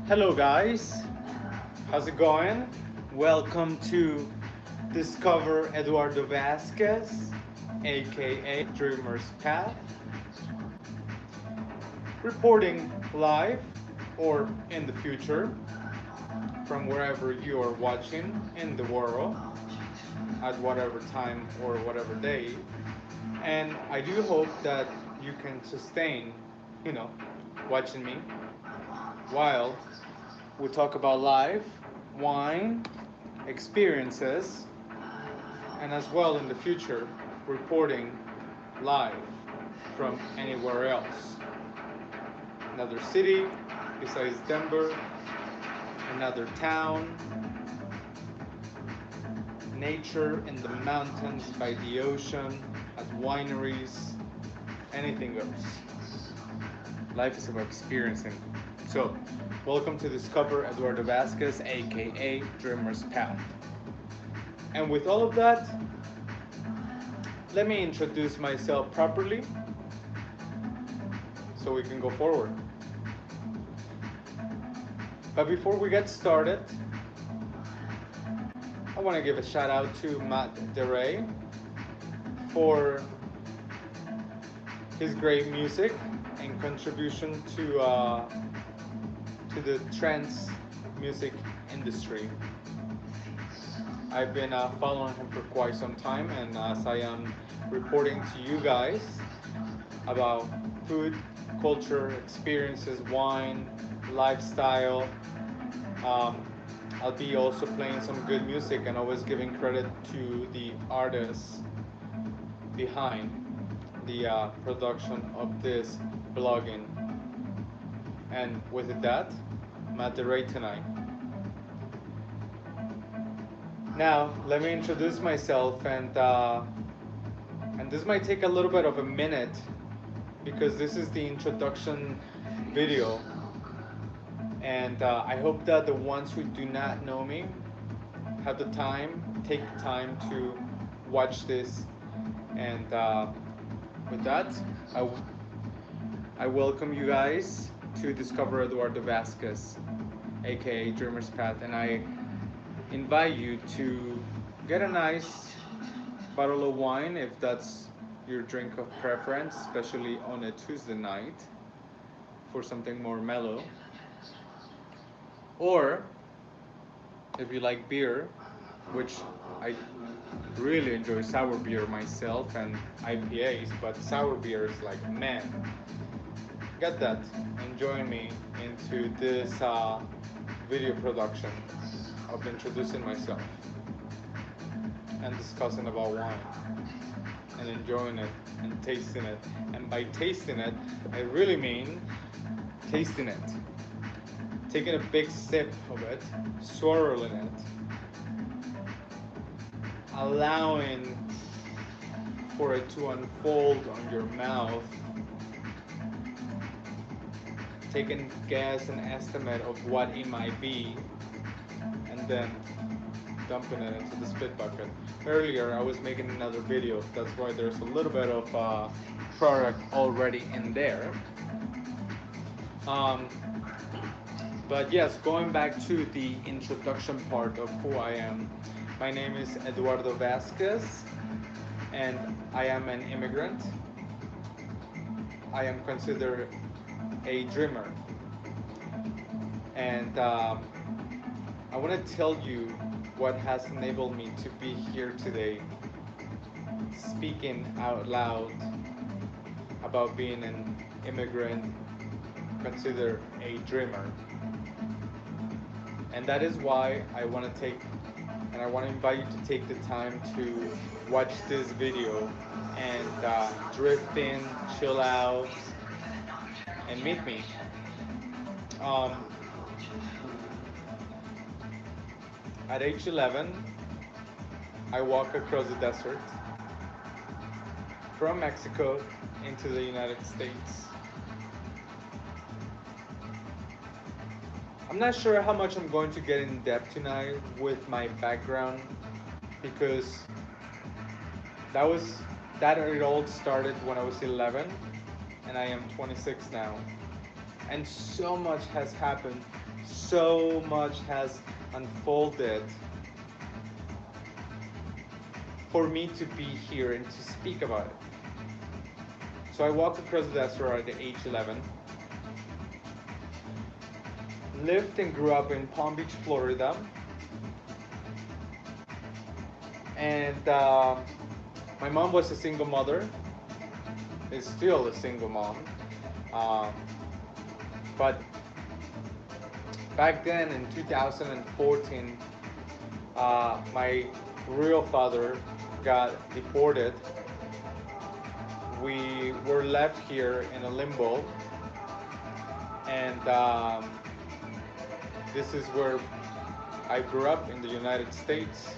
Hello, guys. How's it going? Welcome to Discover Eduardo Vazquez, A.K.A. Dreamer's Path, reporting live or in the future from wherever you are watching in the world at whatever time or whatever day. And I do hope that you can sustain, you know, watching me while we talk about life, wine, experiences, and as well in the future, reporting live from anywhere else. Another city besides Denver, another town, nature in the mountains, by the ocean, at wineries, anything goes. Life is about experiencing. So, welcome to Discover Eduardo Vazquez, aka Dreamer's Path. And with all of that, let me introduce myself properly so we can go forward. But before we get started, I want to give a shout out to Matt DeRay for his great music and contribution to the trance music industry. I've been following him for quite some time, and as I am reporting to you guys about food, culture, experiences, wine, lifestyle, um, I'll be also playing some good music and always giving credit to the artists behind the production of this blogging. And with that, Matt DeRay tonight. Now, let me introduce myself, and this might take a little bit of a minute because this is the introduction video, and I hope that the ones who do not know me have the time, take the time to watch this, and with that, I welcome you guys to Discover Eduardo Vazquez, aka Dreamer's Path, and I invite you to get a nice bottle of wine if that's your drink of preference, especially on a Tuesday night for something more mellow. Or if you like beer, which I really enjoy sour beer myself and IPAs, but sour beer is like, man, get that and join me into this video production of introducing myself and discussing about wine and enjoying it and tasting it. And by tasting it, I really mean tasting it. Taking a big sip of it, swirling it, allowing for it to unfold on your mouth, taking guess and estimate of what it might be, and then dumping it into the spit bucket. Earlier, I was making another video. That's why there's a little bit of product already in there. Um, but yes, going back to the introduction part of who I am. My name is Eduardo Vazquez, and I am an immigrant. I am considered a dreamer, and I want to tell you what has enabled me to be here today, speaking out loud about being an immigrant, considered a dreamer. And that is why I want to take, and I want to invite you to take the time to watch this video and drift in, chill out, and meet me. Um, at age 11, I walk across the desert from Mexico into the United States. I'm not sure how much I'm going to get in depth tonight with my background because that was that it all started when I was 11 and I am 26 now. And so much has happened, so much has unfolded for me to be here and to speak about it. So I walked across the desert at age 11, lived and grew up in Palm Beach, Florida, and my mom was a single mother, is still a single mom. Um, but back then in 2014, my real father got deported. We were left here in a limbo, and this is where I grew up in the United States.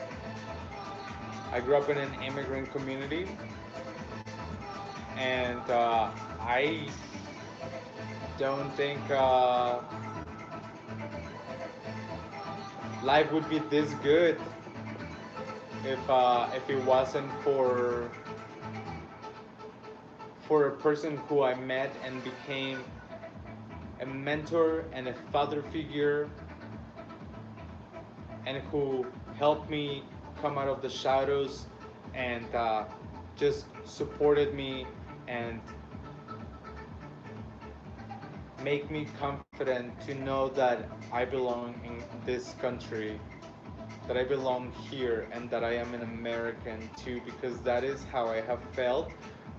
I grew up in an immigrant community, and I don't think life would be this good if it wasn't for a person who I met and became a mentor and a father figure, and who helped me come out of the shadows and just supported me and make me confident to know that I belong in this country, that I belong here, and that I am an American too, because that is how I have felt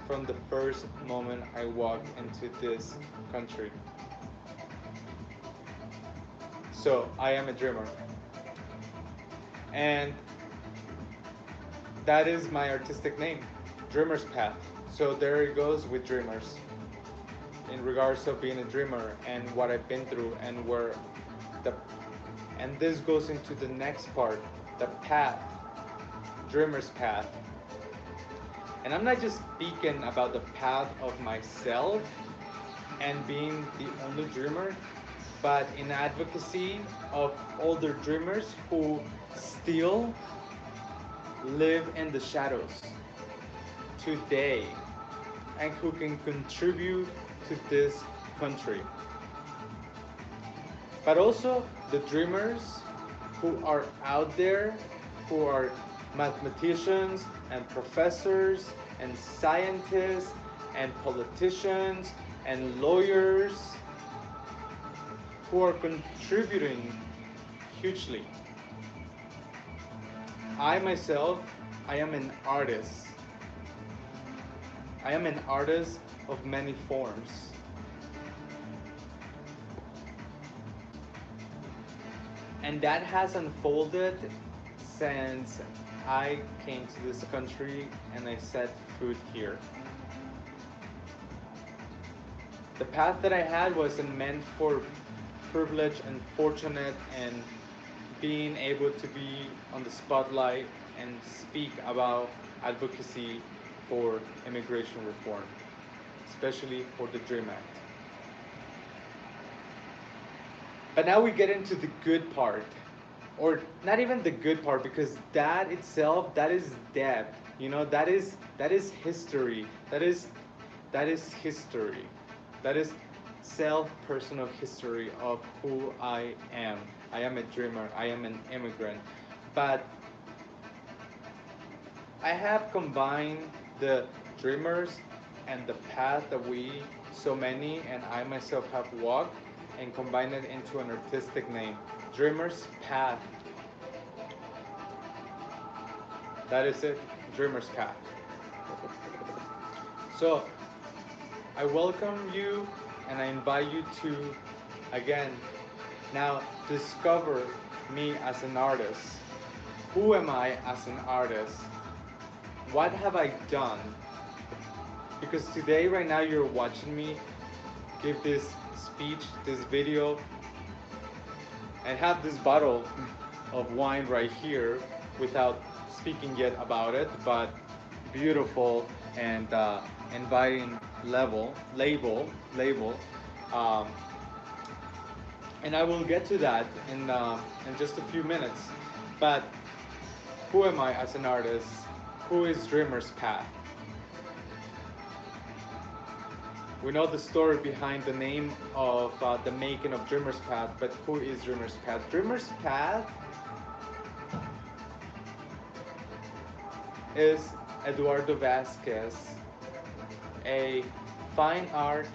from the first moment I walked into this country. So I am a dreamer, and that is my artistic name, Dreamer's Path. So there it goes with dreamers. In regards of being a dreamer and what I've been through and where the and this goes into the next part, the path, dreamer's path. And I'm not just speaking about the path of myself and being the only dreamer, but in advocacy of older dreamers who still live in the shadows today and who can contribute to this country. But also the dreamers who are out there, who are mathematicians and professors and scientists and politicians and lawyers who are contributing hugely. I myself, I am an artist. I am an artist of many forms. And that has unfolded since I came to this country and I set foot here. The path that I had wasn't meant for privilege and fortunate and being able to be on the spotlight and speak about advocacy for immigration reform, especially for the DREAM Act. But now we get into the good part, or not even the good part, because that itself, that is depth. You know, that is history. That is history. That is self-personal history of who I am. I am a dreamer. I am an immigrant. But I have combined the dreamers and the path that we, so many, and I myself have walked, and combined it into an artistic name, Dreamer's Path. That is it, Dreamer's Path. So I welcome you and I invite you to, again, now discover me as an artist. Who am I as an artist? What have I done? Because today, right now, you're watching me give this speech, this video, and have this bottle of wine right here without speaking yet about it, but beautiful and inviting label. Um, and I will get to that in just a few minutes. But who am I as an artist? Who is Dreamer's Path? We know the story behind the name of the making of Dreamer's Path, but who is Dreamer's Path? Dreamer's Path is Eduardo Vazquez, a fine art,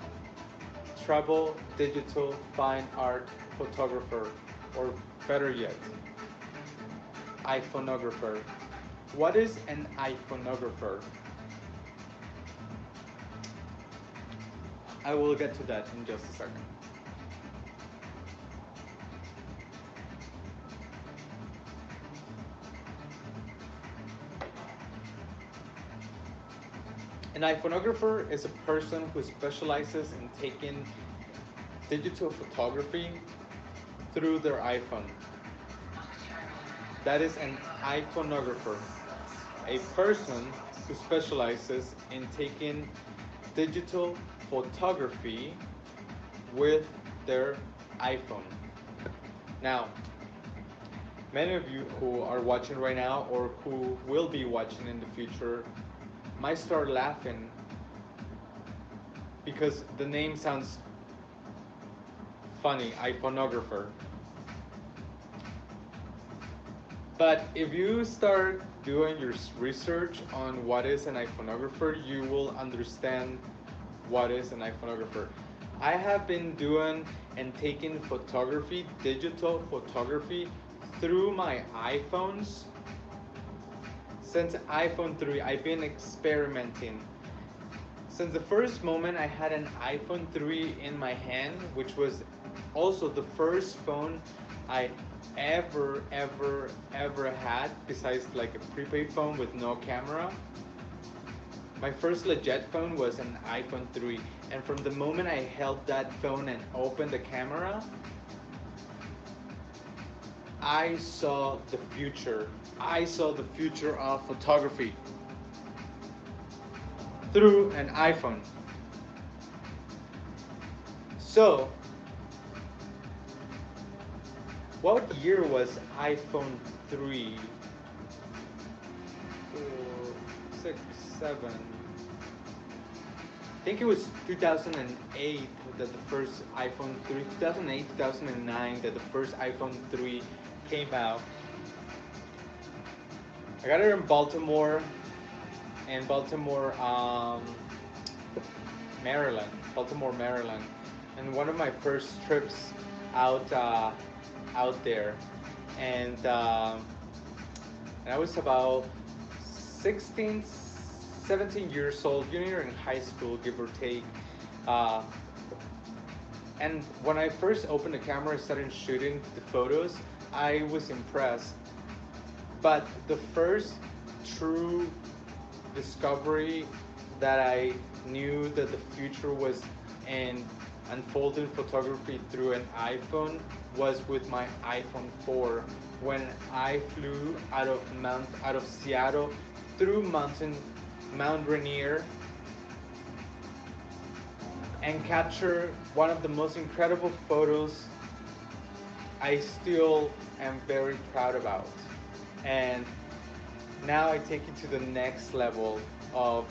travel digital fine art photographer, or better yet, iPhoneographer. What is an iPhoneographer? I will get to that in just a second. An iPhoneographer is a person who specializes in taking digital photography through their iPhone. That is an iPhoneographer, a person who specializes in taking digital photography with their iPhone. Now, many of you who are watching right now or who will be watching in the future might start laughing because the name sounds funny, iPhoneographer. But if you start doing your research on what is an iPhoneographer, you will understand what is an iPhoneographer. I have been doing and taking photography, digital photography, through my iPhones since iPhone 3. I've been experimenting. Since the first moment I had an iPhone 3 in my hand, which was also the first phone I ever had, besides like a prepaid phone with no camera. My first legit phone was an iPhone 3, and from the moment I held that phone and opened the camera, I saw the future. I saw the future of photography through an iPhone. So, what year was iPhone 3? 4, 6, 7. I think it was 2008 that the first iPhone 3, 2008, 2009 that the first iPhone 3 came out. I got it in Baltimore, Maryland, Baltimore, Maryland, and one of my first trips out there, and I was about 16, 17 years old, junior in high school, give or take. And when I first opened the camera and started shooting the photos, I was impressed. But the first true discovery that I knew that the future was in unfolding photography through an iPhone was with my iPhone 4 when I flew out of Seattle through Mount Rainier and captured one of the most incredible photos I still am very proud about. And now I take it to the next level of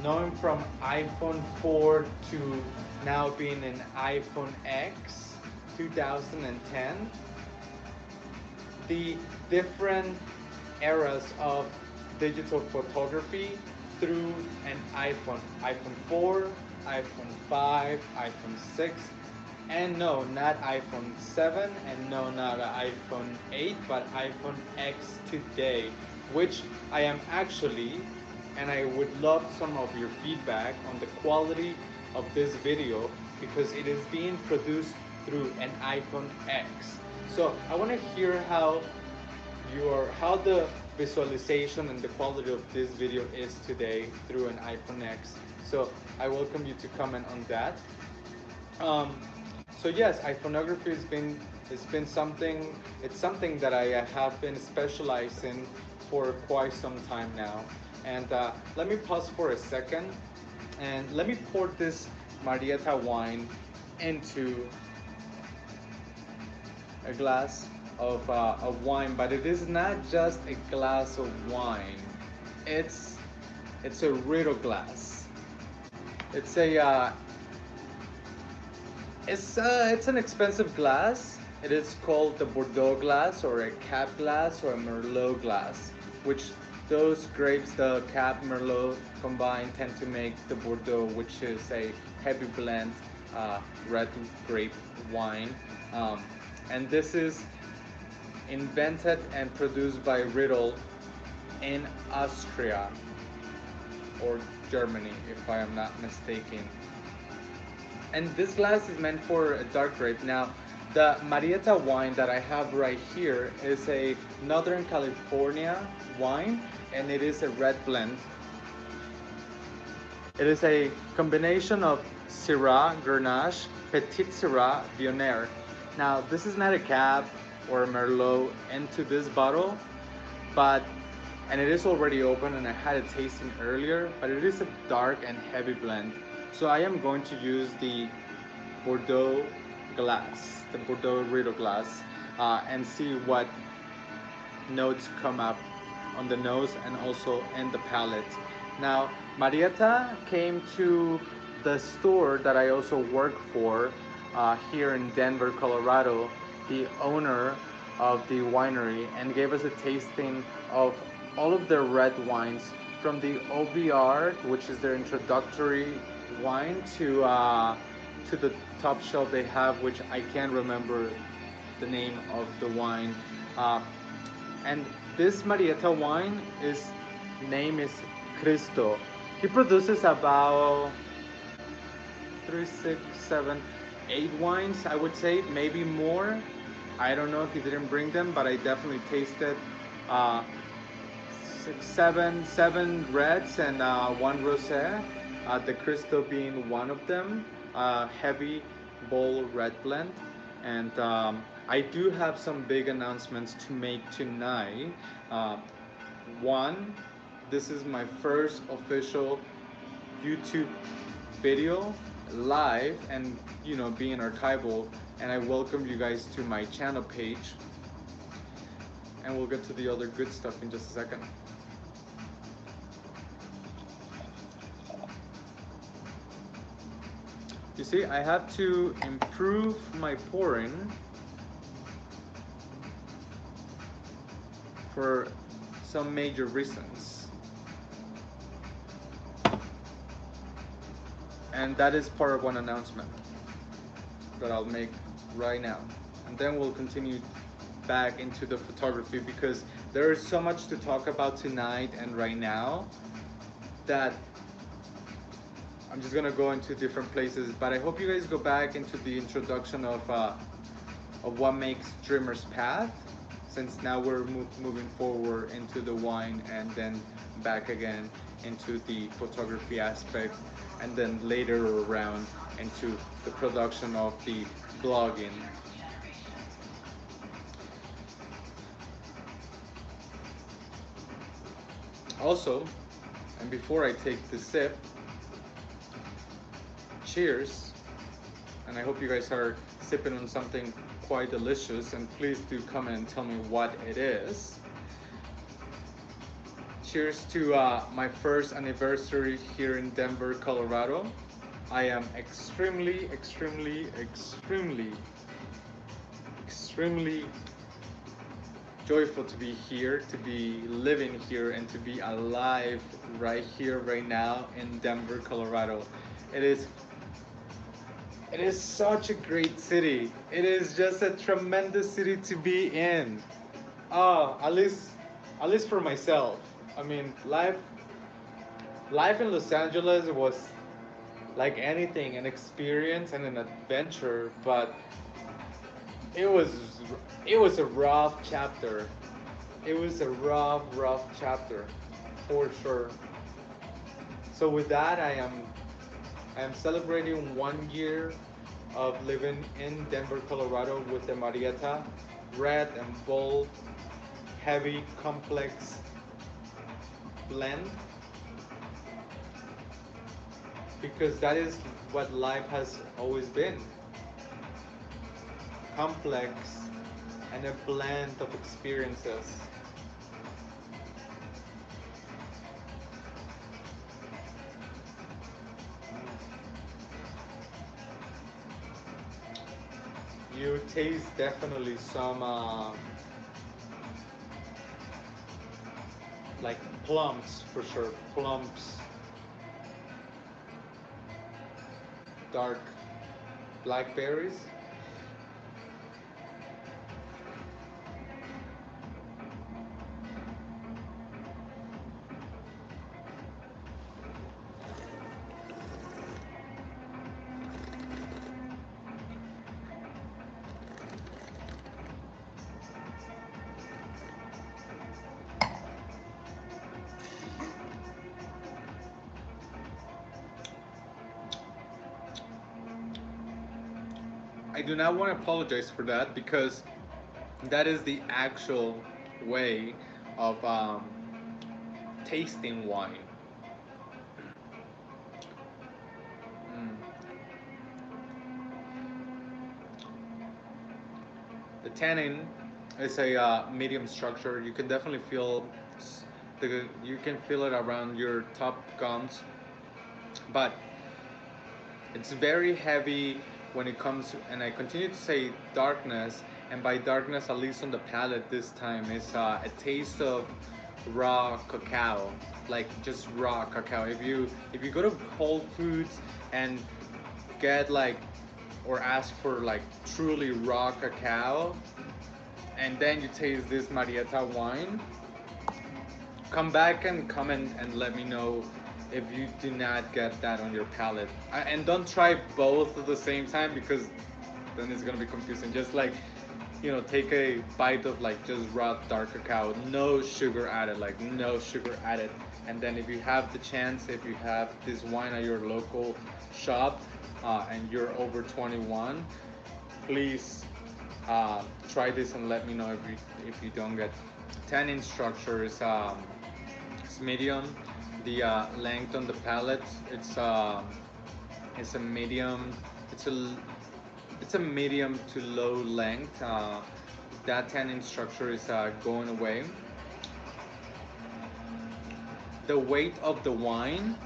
knowing from iPhone 4 to now being an iPhone X 2010, the different eras of digital photography through an iPhone. iPhone 4, iPhone 5, iPhone 6, and no, not iPhone 7, and no, not iPhone 8, but iPhone X today, which I am actually, and I would love some of your feedback on the quality of this video because it is being produced through an iPhone X. So I want to hear how the visualization and the quality of this video is today through an iPhone X. So I welcome you to comment on that. So yes, iPhoneography has been something. It's something that I have been specializing for quite some time now. And let me pause for a second, and let me pour this Marietta wine into a glass of wine. But it is not just a glass of wine. It's a riddle glass. It's a it's an expensive glass. It is called the Bordeaux glass or a Cab glass or a Merlot glass, which those grapes, the Cab Merlot combined, tend to make the Bordeaux, which is a heavy blend red grape wine. Um, and this is invented and produced by Riddle in Austria or Germany, if I am not mistaken. And this glass is meant for a dark grape. Now, the Marietta wine that I have right here is a Northern California wine, and it is a red blend. It is a combination of Syrah, Grenache, Petit Syrah, Viognier. Now, this is not a Cab or a Merlot into this bottle, but and it is already open and I had a tasting earlier, but it is a dark and heavy blend. So I am going to use the Bordeaux glass, the Bordeaux Rideau glass, and see what notes come up on the nose and also in the palate. Now, Marietta came to the store that I also work for here in Denver, Colorado, the owner of the winery, and gave us a tasting of all of their red wines from the OBR, which is their introductory wine, to the top shelf they have, which I can't remember the name of the wine. Uh, and this Marietta wine is name is Cristo. He produces about three, six, seven, eight wines, I would say, maybe more. I don't know if he didn't bring them, but I definitely tasted uh, six, seven reds and one rosé. The Cristo being one of them. Heavy, bold red blend. And I do have some big announcements to make tonight. Uh, One, this is my first official YouTube video live and being archival, and I welcome you guys to my channel page, and we'll get to the other good stuff in just a second. You see, I have to improve my pouring for some major reasons. And that is part of one announcement that I'll make right now. And then we'll continue back into the photography because there is so much to talk about tonight and right now that I'm just gonna go into different places. But I hope you guys go back into the introduction of what makes Dreamer's Path, since now we're moving forward into the wine and then back again into the photography aspect, and then later around into the production of the blogging. Also, and before I take the sip, cheers, and I hope you guys are sipping on something quite delicious, and please do comment and tell me what it is. Cheers to my first anniversary here in Denver, Colorado. I am extremely, extremely, extremely, extremely joyful to be here, to be living here, and to be alive right here, right now in Denver, Colorado. It is such a great city. It is just a tremendous city to be in. Oh, at least for myself. I mean, life in Los Angeles was like anything, an experience and an adventure, but it was it was a rough chapter. It was a rough chapter, for sure. So with that, I am celebrating 1 year of living in Denver, Colorado with the Marietta, red and bold, heavy, complex blend, because that is what life has always been. Complex and a blend of experiences. You taste definitely some like plums for sure. Plums, dark blackberries. I do not want to apologize for that because that is the actual way of tasting wine. Mm. The tannin is a medium structure. You can definitely feel you can feel it around your top gums, but it's very heavy when it comes, and I continue to say darkness, and by darkness, at least on the palate this time, is a taste of raw cacao, like just raw cacao. If you go to Whole Foods and get like or ask for like truly raw cacao, and then you taste this Marietta wine, come back and comment and let me know if you do not get that on your palate. And don't try both at the same time because then it's gonna be confusing. Just like, take a bite of like just raw dark cacao, no sugar added, like no sugar added. And then if you have the chance, if you have this wine at your local shop and you're over 21, please try this and let me know if you don't get. Tannin structure is it's medium. The length on the palate, it's a medium. It's a it's a medium to low length. That tannin structure is going away. The weight of the wine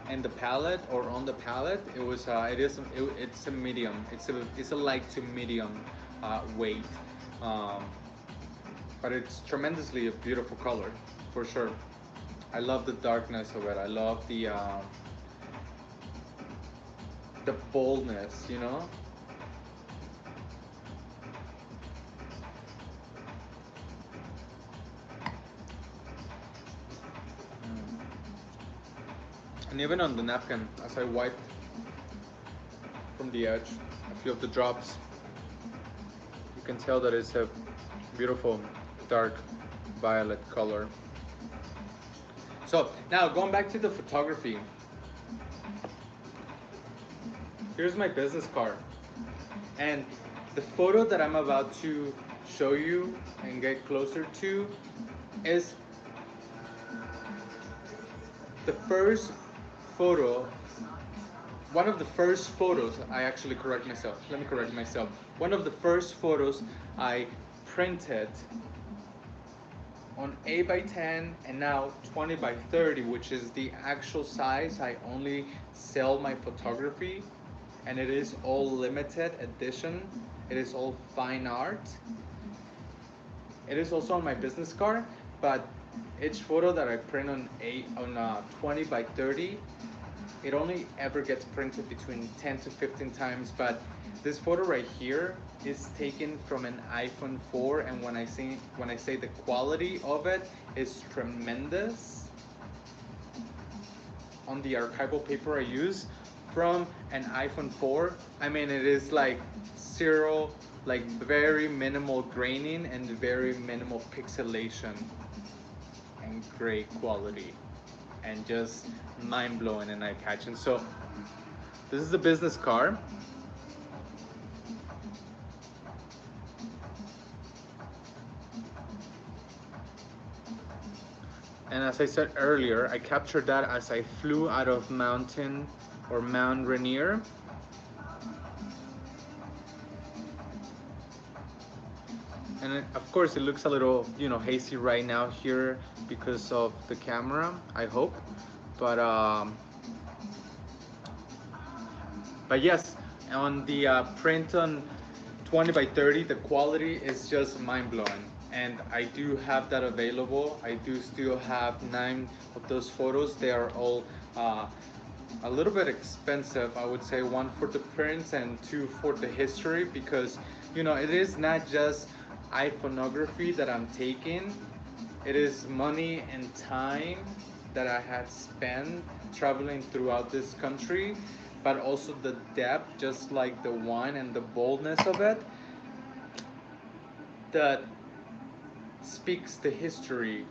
and the palate or on the palate, it's a medium. It's a light to medium weight. Um, but it's tremendously a beautiful color for sure. I love the darkness of it. I love the boldness. And even on the napkin, as I wipe from the edge a few of the drops, you can tell that it's a beautiful dark violet color. So now going back to the photography, here's my business card, and the photo that I'm about to show you and get closer to is the first photo, one of the first photos. I actually correct myself. Let me correct myself. One of the first photos I printed on 8 by 10 and now 20 by 30, which is the actual size I only sell my photography, and it is all limited edition. It is all fine art. It is also on my business card, but each photo that I print on 20 by 30, it only ever gets printed between 10 to 15 times. But this photo right here is taken from an iPhone 4, and when I say the quality of it is tremendous on the archival paper I use from an iPhone 4, I mean it is like zero, like very minimal graining and very minimal pixelation and great quality and just mind-blowing and eye-catching. So this is the business card. And as I said earlier, I captured that as I flew out of Mount Rainier. And of course it looks a little, hazy right now here because of the camera, I hope. But yes, on the print on 20 by 30, the quality is just mind-blowing, and I do have that available. I do still have 9 of those photos. They are all uh, a little bit expensive, I would say. One for the prints and two for the history, because it is not just iPhoneography that I'm taking. It is money and time that I had spent traveling throughout this country, but also the depth, just like the wine and the boldness of it, that speaks the history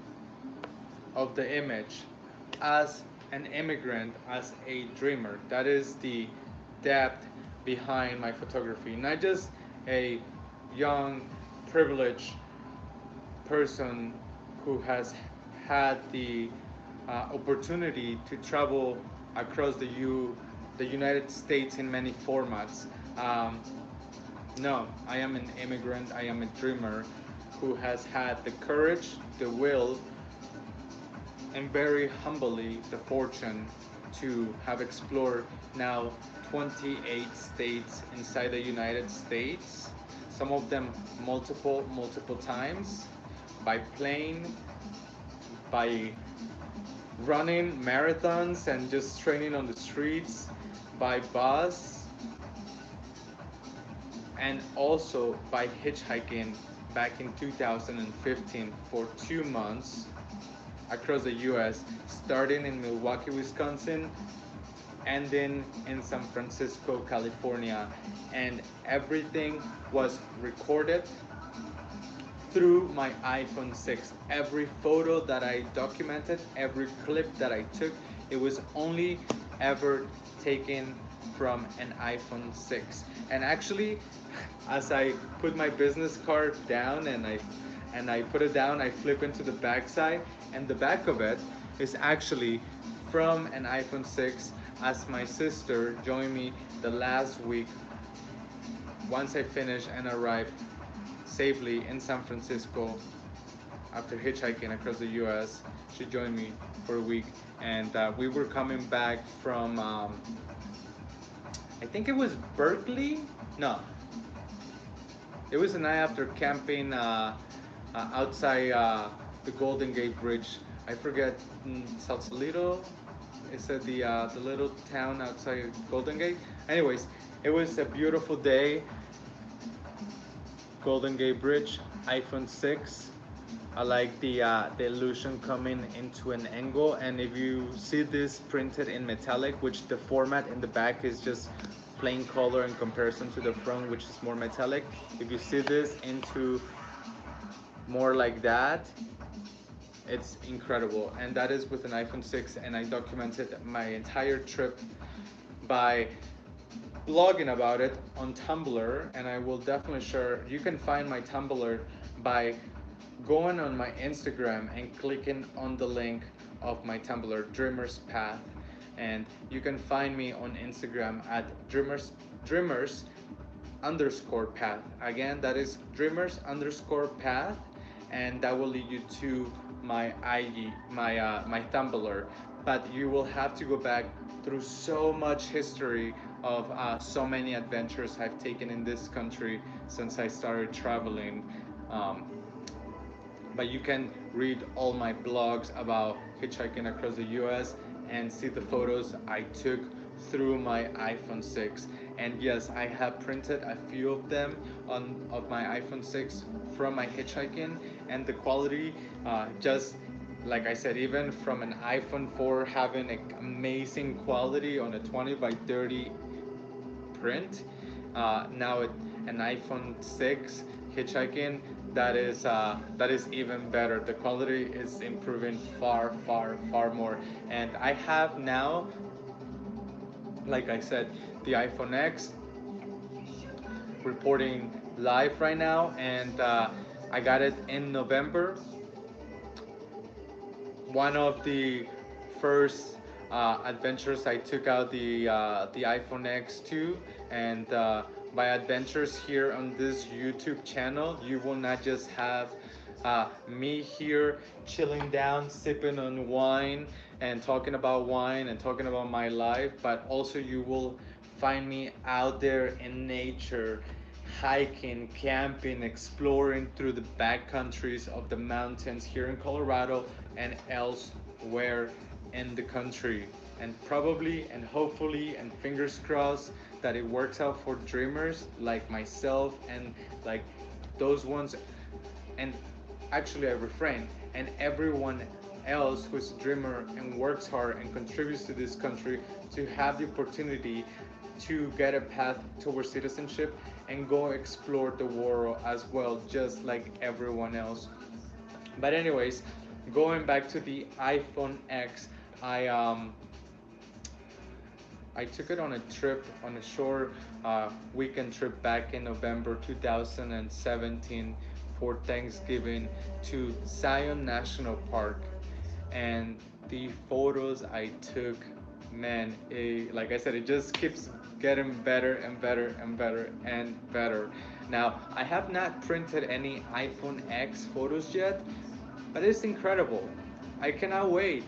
of the image as an immigrant, as a dreamer. That is the depth behind my photography. Not just a young, privileged person who has had the opportunity to travel across the United States in many formats. Um, no, I am an immigrant. I am a dreamer who has had the courage, the will, and very humbly the fortune to have explored now 28 states inside the United States, some of them multiple times, by plane, by running marathons and just training on the streets, by bus, and also by hitchhiking back in 2015 for 2 months across the US, starting in Milwaukee, Wisconsin, ending in San Francisco, California. And everything was recorded through my iPhone 6. Every photo that I documented, every clip that I took, it was only ever taken from an iPhone 6. And actually, as I put my business card down and I put it down, I flip into the back side, and the back of it is actually from an iPhone 6, as my sister joined me the last week once I finished and arrived safely in San Francisco after hitchhiking across the US. She joined me for a week, and we were coming back from, I think it was Berkeley? No, it was the night after camping outside the Golden Gate Bridge. I forget, Sausalito? Is it the little town outside Golden Gate? Anyways, it was a beautiful day. Golden Gate Bridge, iPhone 6. I like the illusion coming into an angle, and if you see this printed in metallic, which the format in the back is just plain color in comparison to the front, which is more metallic. If you see this into more like that, it's incredible. And that is with an iPhone 6, and I documented my entire trip by blogging about it on Tumblr, and I will definitely share. You can find my Tumblr by going on my Instagram and clicking on the link of my Tumblr, Dreamers Path, and you can find me on Instagram at dreamers underscore path. Again, that is dreamers underscore path, and that will lead you to my IG, my Tumblr. But you will have to go back through so much history of so many adventures I've taken in this country since I started traveling. Um, but you can read all my blogs about hitchhiking across the US and see the photos I took through my iPhone 6. And yes, I have printed a few of them on of my iPhone 6 from my hitchhiking, and the quality, just like I said, even from an iPhone 4 having an amazing quality on a 20 by 30 print. Now an iPhone 6 hitchhiking, that is even better. The quality is improving far more. And I have now, like I said, the iPhone X reporting live right now, and I got it in November. One of the first adventures I took out the iPhone X2, and by adventures here on this YouTube channel, you will not just have me here chilling down, sipping on wine and talking about my life, but also you will find me out there in nature, hiking, camping, exploring through the backcountries of the mountains here in Colorado and elsewhere in the country. And probably and hopefully and fingers crossed that it works out for dreamers like myself and like those ones. And actually, I refrain, and everyone else who's a dreamer and works hard and contributes to this country to have the opportunity to get a path towards citizenship and go explore the world as well, just like everyone else. But anyways, going back to the iPhone X, I I took it on a trip, on a short weekend trip back in November 2017 for Thanksgiving to Zion National Park. And the photos I took, man, like I said, it just keeps getting better and better and better and better. Now, I have not printed any iPhone X photos yet, but it's incredible. I cannot wait.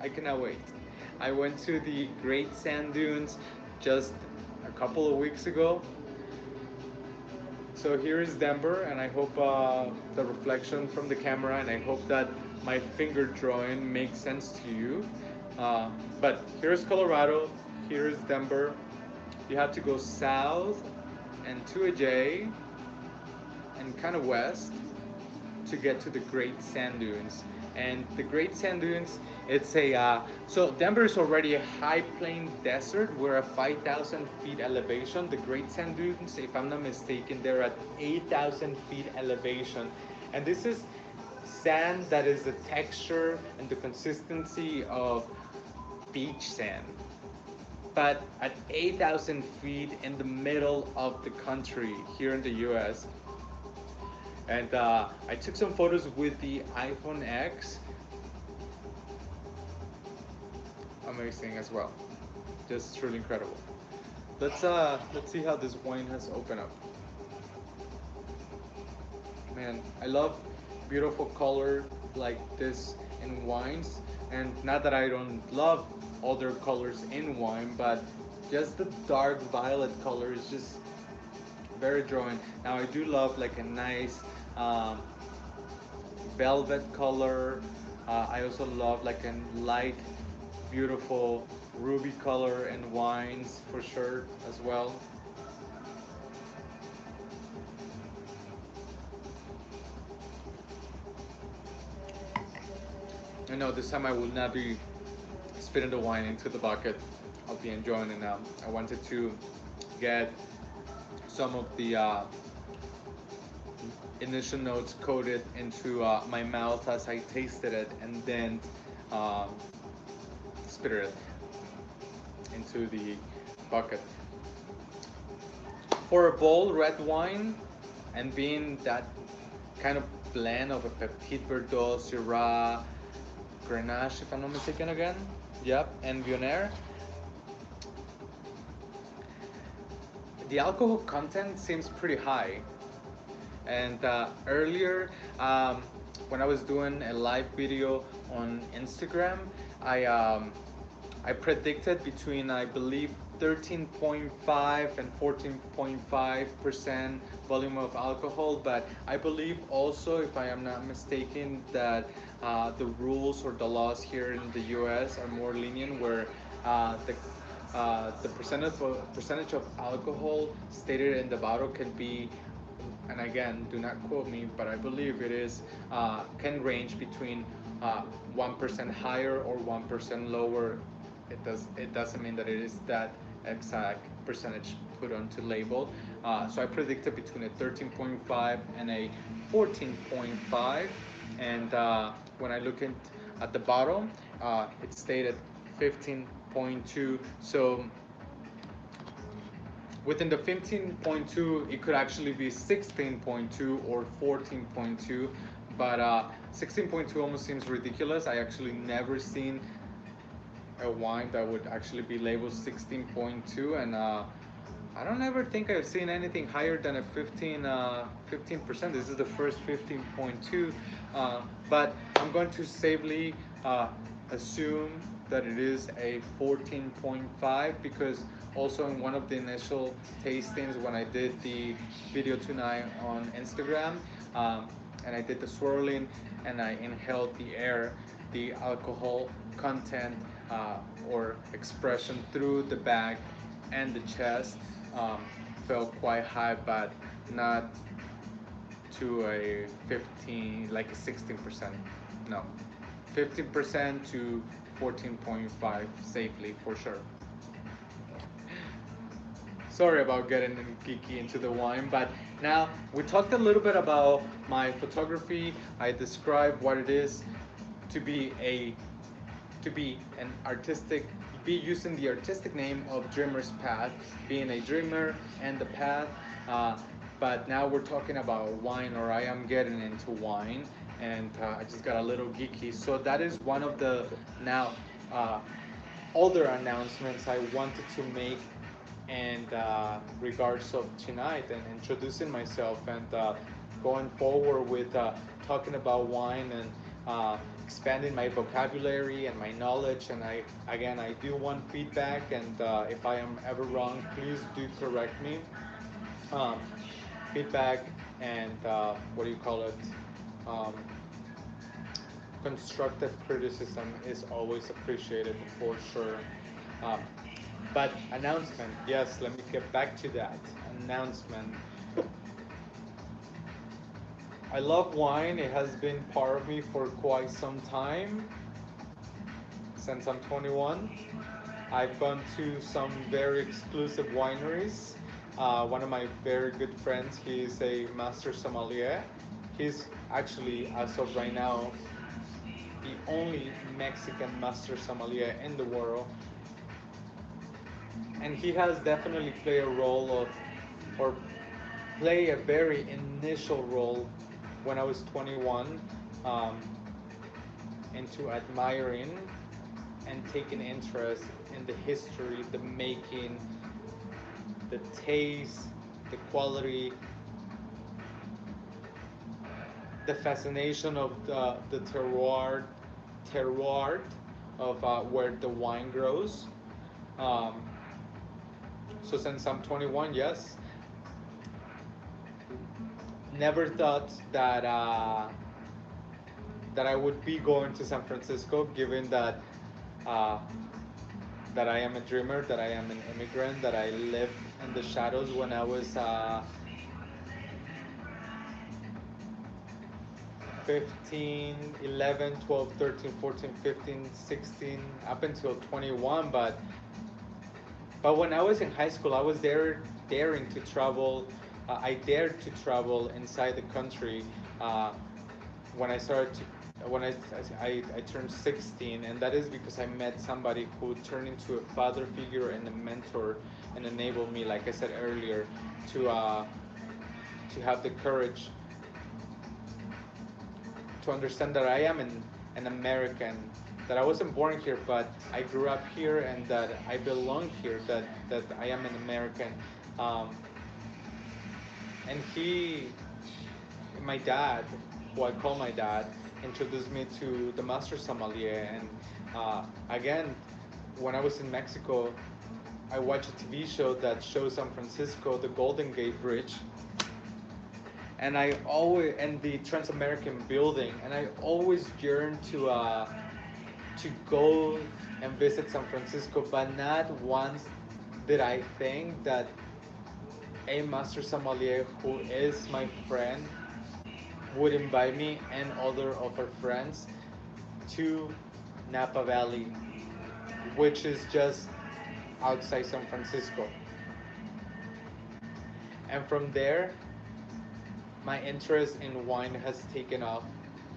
I cannot wait. I went to the Great Sand Dunes just a couple of weeks ago. So here is Denver, and I hope the reflection from the camera, and I hope that my finger drawing makes sense to you. But here's Colorado, here's Denver. You have to go south and to a J and kind of west to get to the Great Sand Dunes. And the Great Sand Dunes, it's a so Denver is already a high plain desert. We're at 5,000 feet elevation. The Great Sand Dunes, if I'm not mistaken, they're at 8,000 feet elevation. And this is sand that is the texture and the consistency of beach sand, but at 8,000 feet in the middle of the country here in the US. And I took some photos with the iPhone X. Amazing as well. Just truly incredible. Let's see how this wine has opened up. Man, I love beautiful color like this in wines. And not that I don't love other colors in wine, but just the dark violet color is just very drawing. Now I do love like a nice um, velvet color. I also love like a light, beautiful ruby color in wines for sure as well. I know this time I will not be spitting the wine into the bucket. I'll be enjoying it now. I wanted to get some of the initial notes coated into my mouth as I tasted it, and then um, spit it into the bucket. For a bold red wine, and being that kind of blend of a Petit Verdot, Syrah, Grenache, if I'm not mistaken again, yep, and Viognier, the alcohol content seems pretty high. And earlier, when I was doing a live video on Instagram, I um, I predicted between, I believe, 13.5 and 14.5% volume of alcohol. But I believe also, if I am not mistaken, that the rules or the laws here in the U.S. are more lenient, where the percentage of alcohol stated in the bottle can be, and again, do not quote me, but I believe it is, can range between 1% higher or 1% lower. It doesn't mean that it is that exact percentage put onto label. So I predicted between a 13.5 and a 14.5, and when I look at the bottom, it stated 15.2. So within the 15.2, it could actually be 16.2 or 14.2, but 16.2 almost seems ridiculous. I actually never seen a wine that would actually be labeled 16.2, and I don't ever think I've seen anything higher than a 15%. This is the first 15.2, but I'm going to safely assume that it is a 14.5, because also in one of the initial tastings when I did the video tonight on Instagram, um, and I did the swirling and I inhaled the air, the alcohol content or expression through the back and the chest um, felt quite high, but not to a 15, like a 16%. No, 15% to 14.5 safely for sure. Sorry about getting geeky into the wine, but now we talked a little bit about my photography. I described what it is to be a to be an artistic, be using the artistic name of Dreamer's Path, being a dreamer and the path. Uh, but now we're talking about wine, or I am getting into wine, and I just got a little geeky. So that is one of the now uh, other announcements I wanted to make and regards of tonight and introducing myself and going forward with talking about wine and expanding my vocabulary and my knowledge. And I do want feedback, and if I am ever wrong, please do correct me. um, Feedback and what do you call it, um, constructive criticism is always appreciated for sure. um, but announcement, yes, let me get back to that announcement. I love wine. It has been part of me for quite some time, since I'm 21. I've gone to some very exclusive wineries. One of my very good friends, he is a master sommelier. He's actually, as of right now, the only Mexican master sommelier in the world. And he has definitely played a role of, or play a very initial role when I was 21, um, into admiring and taking interest in the history, the making, the taste, the quality, the fascination of the terroir of where the wine grows. Um, so since I'm 21, yes, never thought that I would be going to San Francisco, given uh, that I am a dreamer, that I am an immigrant, that I lived in the shadows when I was 15, 11, 12, 13, 14, 15, 16, up until 21. But when I was in high school, I was daring to travel. I dared to travel inside the country uh, when I started to when I turned 16, and that is because I met somebody who turned into a father figure and a mentor and enabled me, like I said earlier, to uh, to have the courage to understand that I am an American, that I wasn't born here, but I grew up here, and that I belong here, that I am an American. Um, and my dad, who I call my dad, introduced me to the master sommelier. And again, when I was in Mexico, I watched a TV show that shows San Francisco, the Golden Gate Bridge, and I always and the Trans-American Building, and I always yearned to go and visit San Francisco, but not once did I think that a master sommelier who is my friend would invite me and other of our friends to Napa Valley, which is just outside San Francisco. And from there, my interest in wine has taken off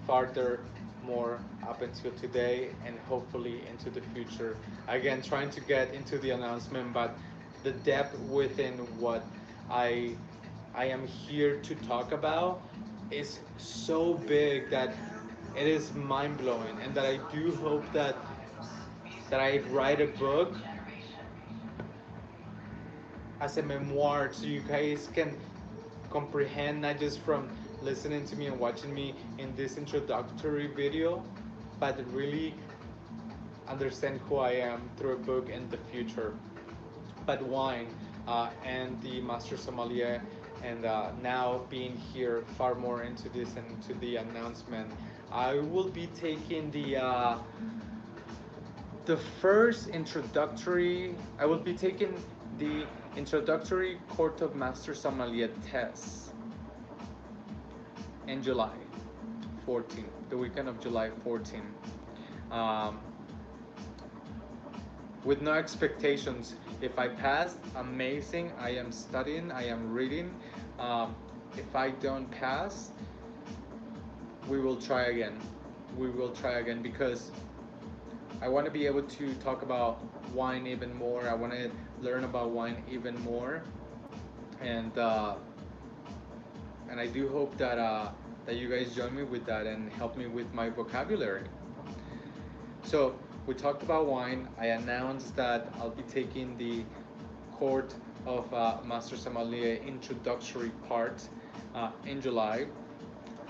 farther more up until today and hopefully into the future. Again, trying to get into the announcement, but the depth within what I I am here to talk about is so big that it is mind blowing, and that I do hope that I write a book as a memoir so you guys can comprehend, not just from listening to me and watching me in this introductory video, but really understand who I am through a book in the future. but wine and the master sommelier, and now being here far more into this and into the announcement, I will be taking the first introductory. I will be taking the introductory Court of Master Sommelier test in July 14, the weekend of July 14. Um, with no expectations. If I pass, amazing. I am studying, I am reading. If I don't pass, we will try again. We will try again because I want to be able to talk about wine even more. I want to learn about wine even more, and and I do hope that you guys join me with that and help me with my vocabulary. So we talked about wine. I announced that I'll be taking the Court of Master Sommelier introductory part in July.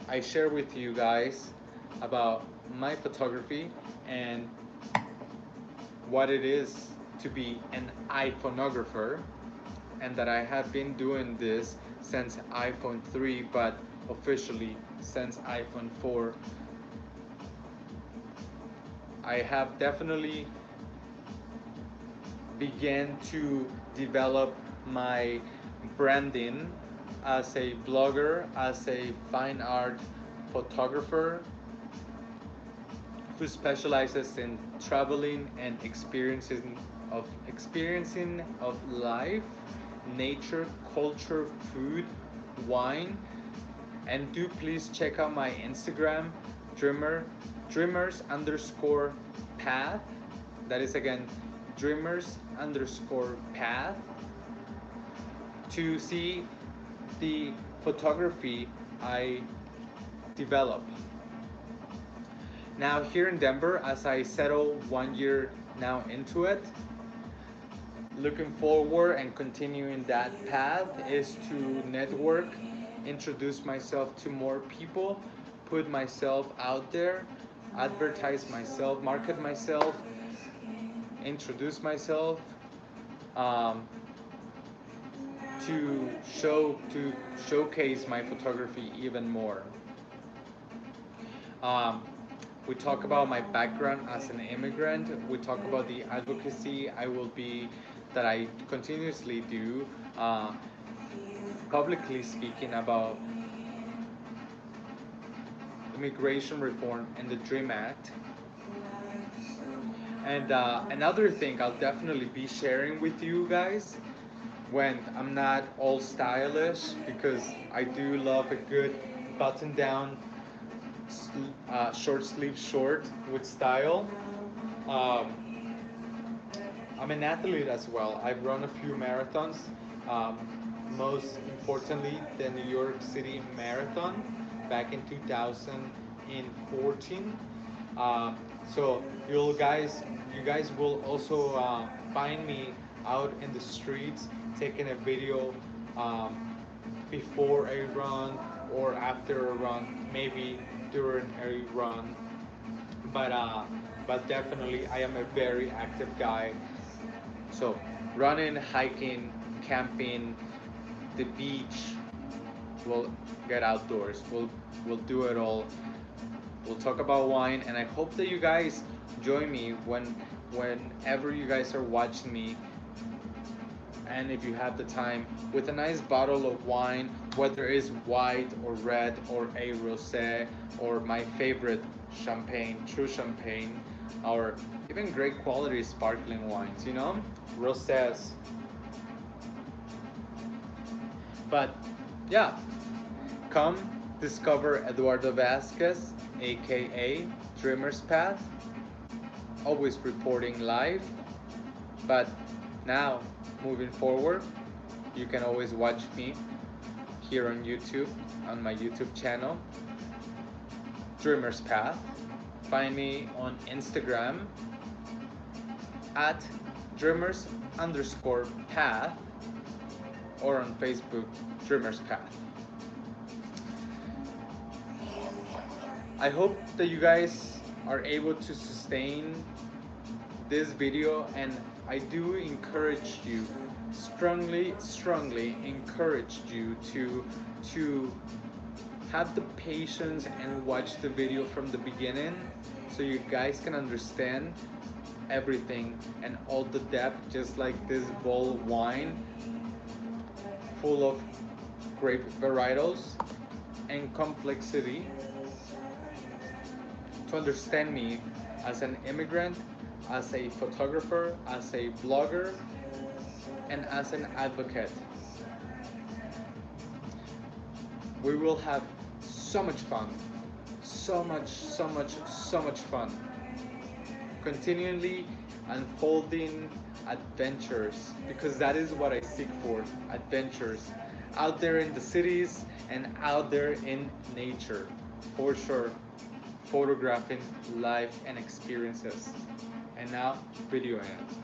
I share with you guys about my photography and what it is to be an iPhoneographer, and that I have been doing this since iPhone 3, but officially since iPhone 4. I have definitely began to develop my branding as a blogger, as a fine art photographer who specializes in traveling and experiencing of life, nature, culture, food, wine. And do please check out my Instagram, dreamers underscore path. That is again dreamers underscore path, to see the photography I develop. Now here in Denver, as I settle 1 year now into it, looking forward and continuing that path is to network, introduce myself to more people, put myself out there, advertise myself, market myself, introduce myself, um, to showcase my photography even more. Um, we talk about my background as an immigrant. We talk about the advocacy that I continuously do, uh, publicly speaking about immigration reform and the Dream Act. And another thing I'll definitely be sharing with you guys when I'm not all stylish, because I do love a good button down short sleeve short with style. Um, I'm an athlete as well. I've run a few marathons. Um, Most importantly, the New York City Marathon back in 2014. Um, so you guys will also find me out in the streets taking a video um, before a run or after a run, maybe during a run. But definitely, I am a very active guy. So running, hiking, camping, the beach. We'll get outdoors. We'll do it all. We'll talk about wine, and I hope that you guys join me whenever you guys are watching me, and if you have the time, with a nice bottle of wine, whether it's white or red or a rosé or my favorite champagne, true champagne, or even great quality sparkling wines, rosés. But yeah, come discover Eduardo Vazquez, A.K.A. Dreamer's Path, always reporting live. But now, moving forward, you can always watch me here on YouTube, on my YouTube channel, Dreamer's Path. Find me on Instagram at dreamers underscore path, or on Facebook, Dreamer's Path. I hope that you guys are able to sustain this video, and I do encourage you strongly encouraged you to have the patience and watch the video from the beginning so you guys can understand everything and all the depth, just like this bowl of wine full of grape varietals and complexity, to understand me as an immigrant, as a photographer, as a blogger, and as an advocate. We will have so much fun, so much fun, continually unfolding adventures, because that is what I seek for, adventures out there in the cities and out there in nature, for sure, photographing life and experiences, and now videoing it.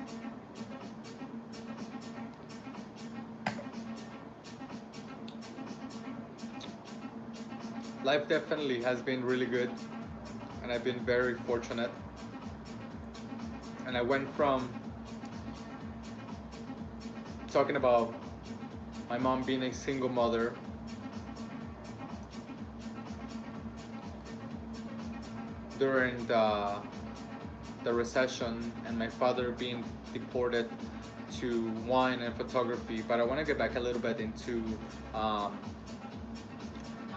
Life definitely has been really good, and I've been very fortunate. And I went from talking about my mom being a single mother during the recession and my father being deported to wine and photography. But I want to get back a little bit into um,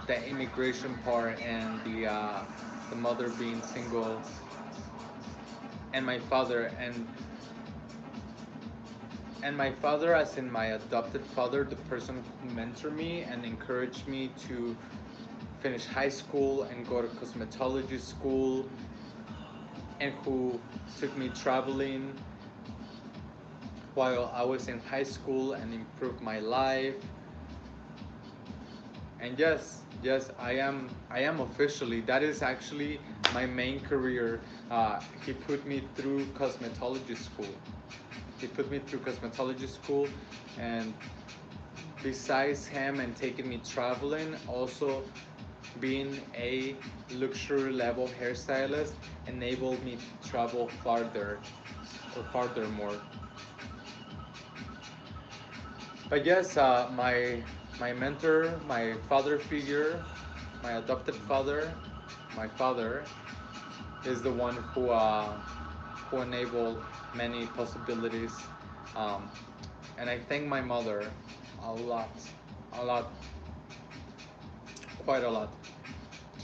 the immigration part and the mother being single and my father, and my father as in my adopted father, the person who mentored me and encouraged me to finish high school and go to cosmetology school, and who took me traveling while I was in high school and improved my life. And yes, I am officially, that is actually my main career. He put me through cosmetology school. He put me through cosmetology school, and besides him and taking me traveling, also being a luxury level hairstylist enabled me to travel farther or farther more. But yes, my mentor, my father figure, my adopted father, my father is the one who enabled many possibilities, um, and I thank my mother a lot, a lot, quite a lot,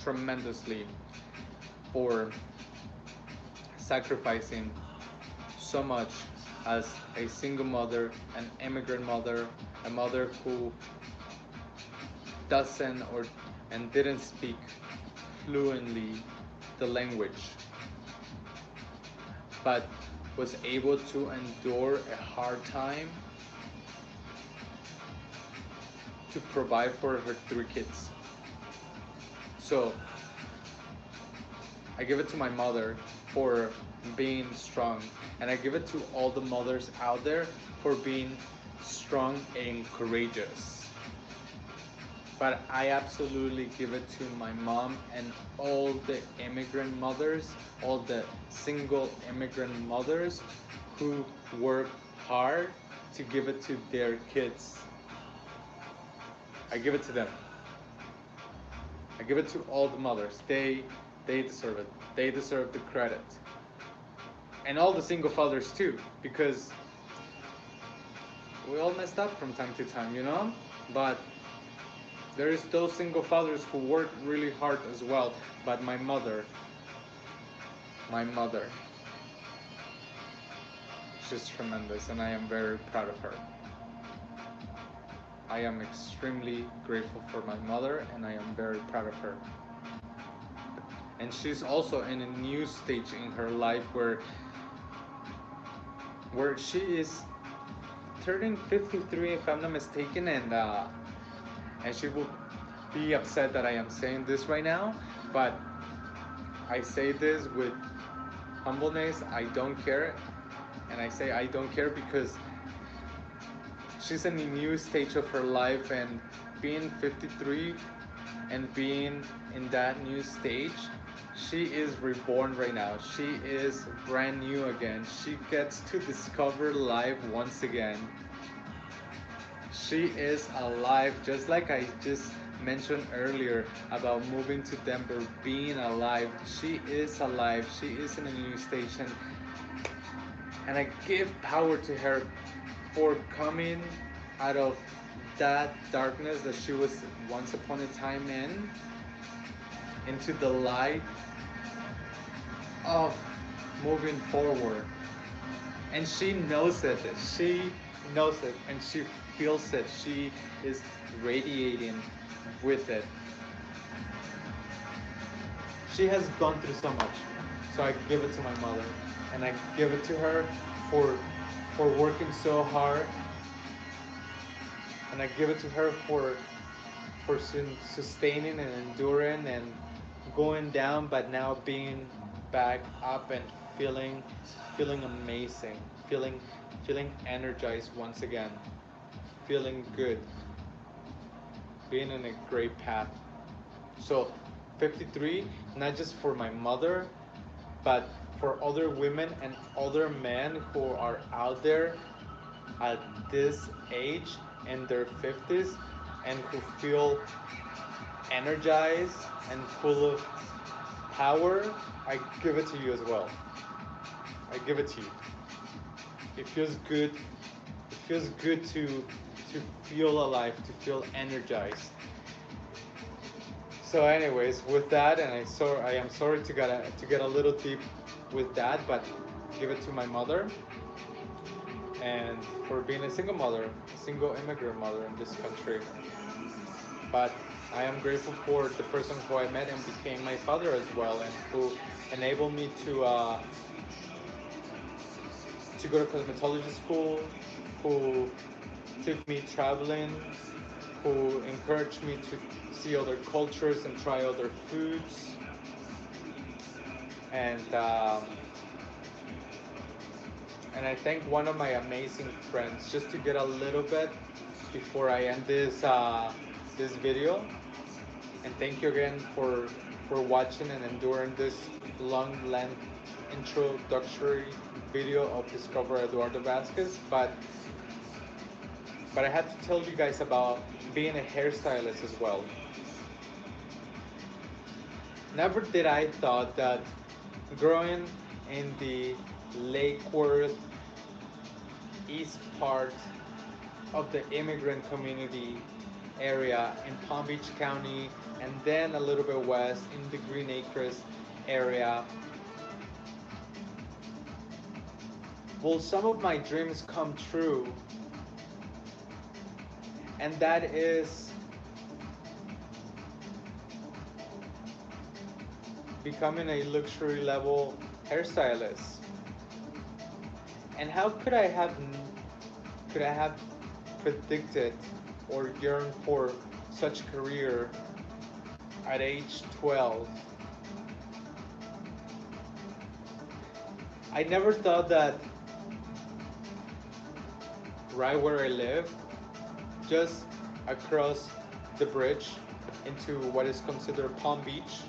tremendously, for sacrificing so much as a single mother, an immigrant mother, a mother who doesn't or and didn't speak fluently the language, but was able to endure a hard time to provide for her three kids. So I give it to my mother for being strong, and I give it to all the mothers out there for being strong and courageous. But I absolutely give it to my mom and all the immigrant mothers, all the single immigrant mothers who work hard to give it to their kids. I give it to them. I give it to all the mothers. They deserve it. They deserve the credit. And all the single fathers too, because we all messed up from time to time, you know? But there is those single fathers who work really hard as well. But my mother, she's tremendous, and I am very proud of her. I am extremely grateful for my mother, and I am very proud of her. And she's also in a new stage in her life where she is turning 53, if I'm not mistaken, and she will be upset that I am saying this right now, but I say this with humbleness. I don't care, and I say I don't care because she's in a new stage of her life, and being 53 and being in that new stage, she is reborn right now. She is brand new again. She gets to discover life once again. She is alive, just like I just mentioned earlier about moving to Denver, being alive. She is alive. She is in a new station, and I give power to her for coming out of that darkness that she was once upon a time in into the light of moving forward. And she knows it. She knows it and she feels it. She is radiating with it. She has gone through so much. So I give it to my mother and I give it to her for working so hard, and I give it to her for sustaining and enduring and going down, but now being back up and feeling amazing, feeling energized once again, feeling good, being in a great path. So 53, not just for my mother, but for other women and other men who are out there at this age in their 50s and who feel energized and full of power. I give it to you as well. I give it to you. It feels good. It feels good to feel alive, to feel energized. So, anyways, with that, and I am sorry to get a little deep with that, but give it to my mother, and for being a single mother, a single immigrant mother in this country. But I am grateful for the person who I met and became my father as well, and who enabled me to go to cosmetology school, who took me traveling, who encouraged me to see other cultures and try other foods, and and I thank one of my amazing friends just to get a little bit before I end this video. And thank you again for watching and enduring this long length introductory video of Discover Eduardo Vazquez. But I had to tell you guys about being a hairstylist as well. Never did I thought that growing in the Lake Worth east part of the immigrant community area in Palm Beach County, and then a little bit west in the Green Acres area, will some of my dreams come true? And that is becoming a luxury level hairstylist. And how could I have predicted or yearned for such career at age 12? I never thought that right where I live, just across the bridge into what is considered Palm Beach,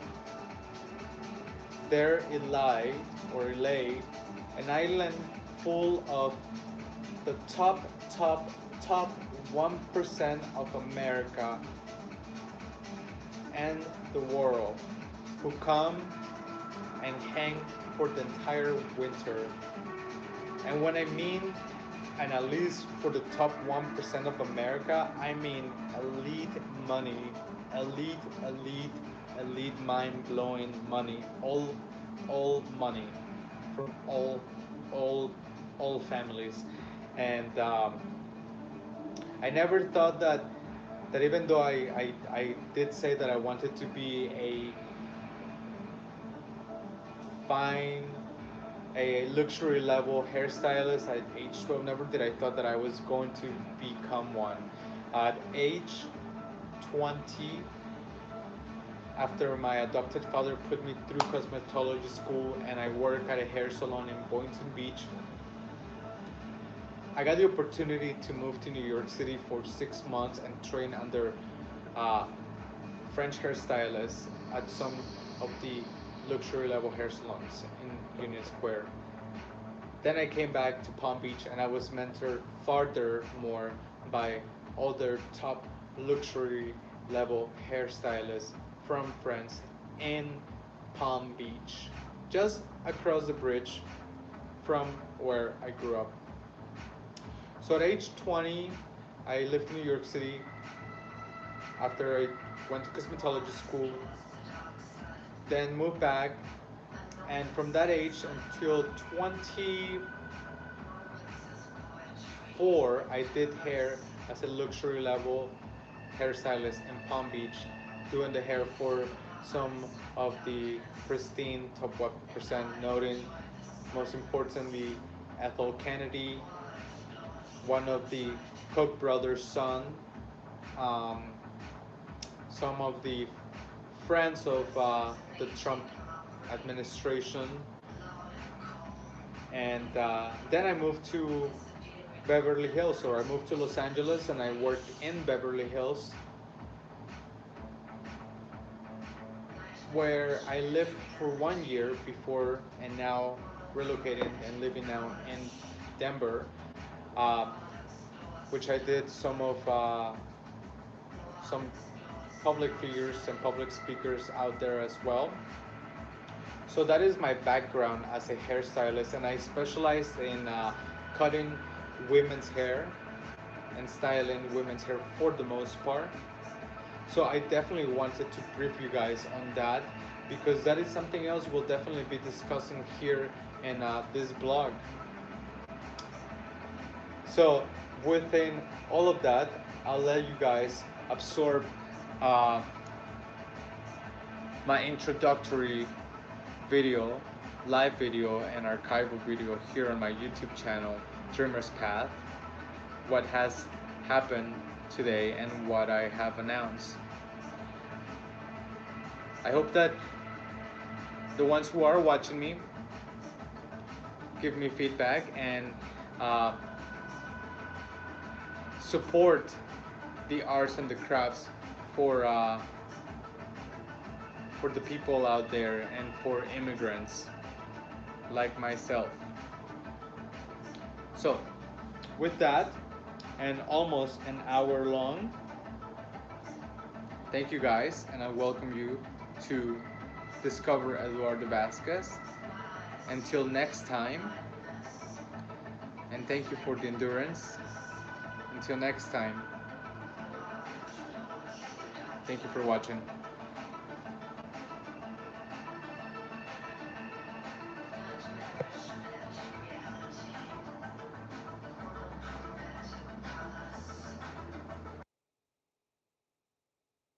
there it lay an island full of the top 1% of America and the world who come and hang for the entire winter. And when I mean, and at least for the top 1% of America, I mean elite money, elite, elite, elite mind blowing money, all money from all, all families. And I never thought that even though I did say that I wanted to be a fine a luxury level hairstylist at age 12. Never did I thought that I was going to become one. At age 20, after my adopted father put me through cosmetology school and I work at a hair salon in Boynton Beach, I got the opportunity to move to New York City for 6 months and train under uh, French hairstylists at some of the luxury level hair salons in Union Square. Then I came back to Palm Beach and I was mentored further more by all their top luxury level hairstylists from France in Palm Beach, just across the bridge from where I grew up. So at age 20, I lived in New York City after I went to cosmetology school, then moved back, and from that age until 24, I did hair as a luxury level hairstylist in Palm Beach, doing the hair for some of the pristine top 1%, noting most importantly Ethel Kennedy, one of the Koch brothers' son, um, some of the friends of the Trump administration, and then I moved to Beverly Hills, or I moved to Los Angeles, and I worked in Beverly Hills, where I lived for 1 year before, and now relocating and living now in Denver, uh, which I did some public figures and public speakers out there as well. So that is my background as a hairstylist, and I specialize in cutting women's hair and styling women's hair for the most part. So I definitely wanted to brief you guys on that, because that is something else we'll definitely be discussing here in this blog. So within all of that, I'll let you guys absorb uh, my introductory video, live video, and archival video here on my YouTube channel, Dreamer's Path, what has happened today and what I have announced. I hope that the ones who are watching me give me feedback and uh, support the arts and the crafts for uh, for the people out there and for immigrants like myself. So, with that, and almost an hour long, thank you guys, and I welcome you to discover Eduardo Vazquez. Until next time, and thank you for the endurance. Until next time, thank you for watching.